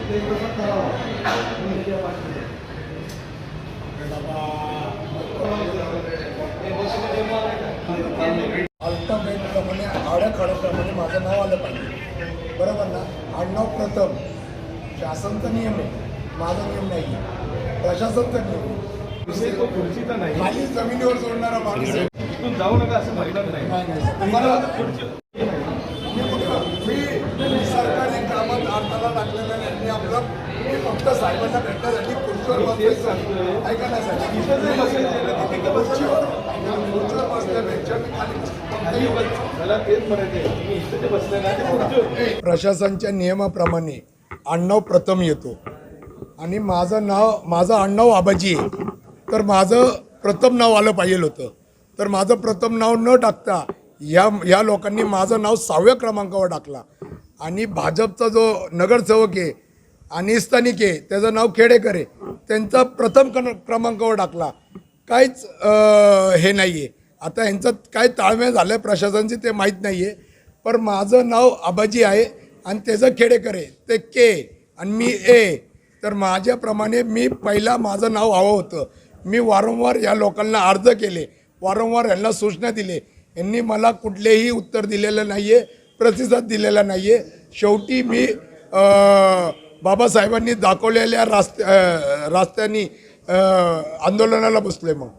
अल्पप्रमाणे आड्याखाड्याप्रमाणे माझं नाव आलं पाहिजे, बरोबर ना. आडनाव प्रथम शासनचा नियम आहे, माझा नियम नाही आहे, प्रशासनचा नियम तो खुर्चीचा नाही, खाली जमिनीवर सोडणारा माणूस आहे. इथून जाऊ नका असं म्हणणार नाही. मला मी सरकारी कामात हाताला टाकलेलं नाही. मी फक्त साहेबांना भेटण्यासाठी खुर्चीवर बसतो. ऐका ना साहेब, खुर्चीवर बसल्यापेक्षा मी खाली मला तेच म्हणायचे, तुम्ही इथे जे बसले ना ते खुर्चीवर. प्रशासनाच्या नियमाप्रमाणे आडनाव प्रथम येतो आणि माझं आडनाव आबाजी आहे, तर माझं प्रथम नाव आलं पाहिजे होतं. तर माझं प्रथम नाव न टाकता या लोकांनी माझं नाव 6व्या क्रमांकावर टाकला आणि भाजपचा जो नगरसेवक आहे आणि स्थानिक आहे त्याचं नाव खेडेकर आहे, त्यांचा प्रथम क्रमांकावर टाकला. काहीच हे नाही आहे. आता यांचं काय ताळमेळ झालं आहे प्रशासनाची ते माहीत नाही आहे, पण माझं नाव आबाजी आहे आणि त्याचं खेडेकर आहे, ते के आणि मी ए. तर माझ्याप्रमाणे मी पहिला माझं नाव हवं होतं. मी वारंवार या लोकांना अर्ज केले, वारंवार यांना सूचना दिले, यांनी मला कुठलेही उत्तर दिलेलं नाही आहे, प्रतिसाद दिलेला नाही आहे. शेवटी मी बाबासाहेबांनी दाखवलेल्या रस्त्यानी आंदोलनाला बसले. मग